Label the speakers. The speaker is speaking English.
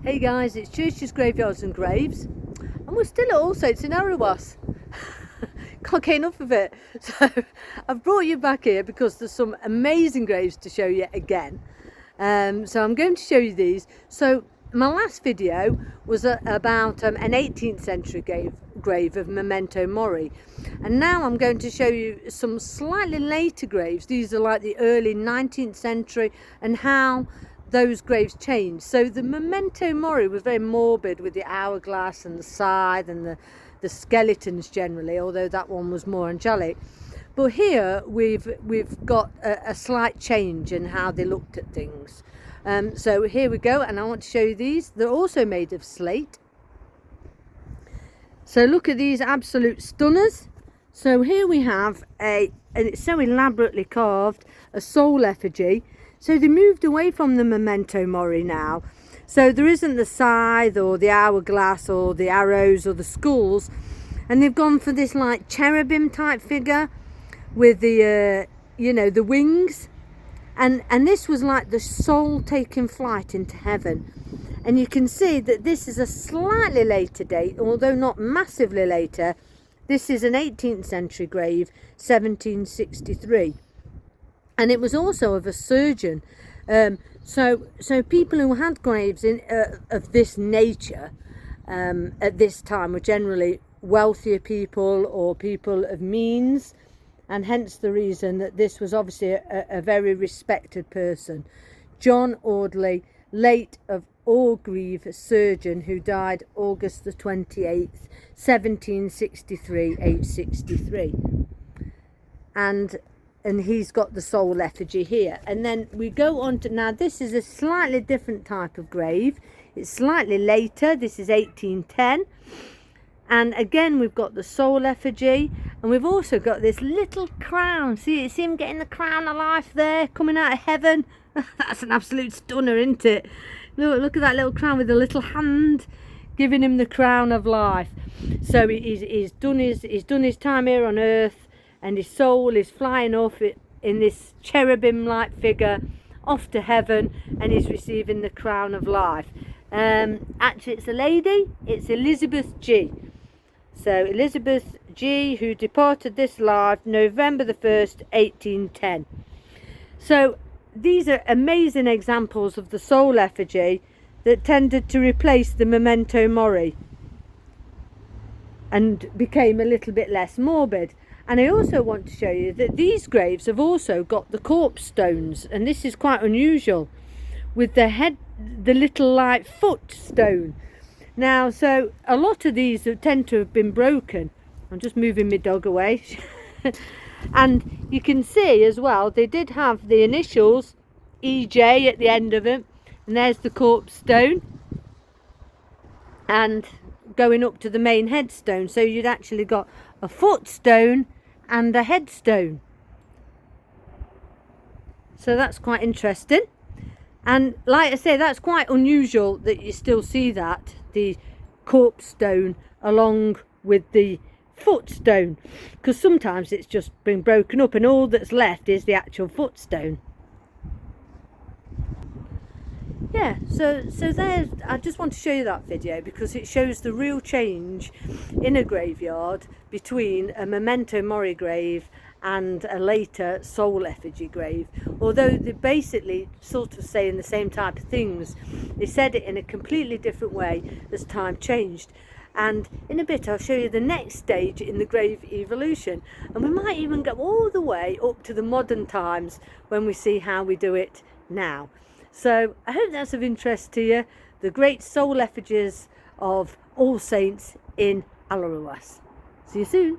Speaker 1: Hey guys, it's Churches, Graveyards and Graves, and we're still at All Saints in Arawas. Can't get enough of it. So I've brought you back here because there's some amazing graves to show you again. So I'm going to show you these. So my last video was about an 18th century grave of Memento Mori, and now I'm going to show you some slightly later graves. These are like the early 19th century and how those graves changed. So the Memento Mori was very morbid with the hourglass and the scythe and the skeletons generally, although that one was more angelic. But here we've got a slight change in how they looked at things. So here we go, and I want to show you these. They're also made of slate. So look at these absolute stunners. So here we have and it's so elaborately carved, a soul effigy. So they moved away from the Memento Mori now. So there isn't the scythe or the hourglass or the arrows or the skulls. And they've gone for this like cherubim type figure with the, the wings. And this was like the soul taking flight into heaven. And you can see that this is a slightly later date, although not massively later. This is an 18th century grave, 1763. And it was also of a surgeon. So people who had graves of this nature at this time were generally wealthier people or people of means, and hence the reason that this was obviously a very respected person. John Audley, late of Orgreave, surgeon, who died August the 28th, 1763, age 63. And he's got the soul effigy here. And then we go on to, now this is a slightly different type of grave. It's slightly later. This is 1810. And again, we've got the soul effigy. And we've also got this little crown. See him getting the crown of life there, coming out of heaven. That's an absolute stunner, isn't it? Look at that little crown with a little hand giving him the crown of life. So he's done his time here on earth, and his soul is flying off in this cherubim-like figure off to heaven, and he's receiving the crown of life. Actually, it's a lady. It's Elizabeth G. So Elizabeth G, who departed this life November the 1st, 1810. So these are amazing examples of the soul effigy that tended to replace the Memento Mori and became a little bit less morbid. And I also want to show you that these graves have also got the corpse stones, and this is quite unusual, with the little like foot stone. Now, so a lot of these tend to have been broken. I'm just moving my dog away. And you can see as well, they did have the initials EJ at the end of it, and there's the corpse stone, and going up to the main headstone. So you'd actually got a foot stone and a headstone. So that's quite interesting. And like I say, that's quite unusual that you still see that, the corpse stone along with the foot stone, because sometimes it's just been broken up and all that's left is the actual foot stone. Yeah, so there's, I just want to show you that video because it shows the real change in a graveyard between a Memento Mori grave and a later soul effigy grave. Although they basically sort of saying the same type of things, they said it in a completely different way as time changed. And in a bit I'll show you the next stage in the grave evolution, and we might even go all the way up to the modern times when we see how we do it now. So I hope that's of interest to you, the great soul effigies of All Saints in Arawas. See you soon.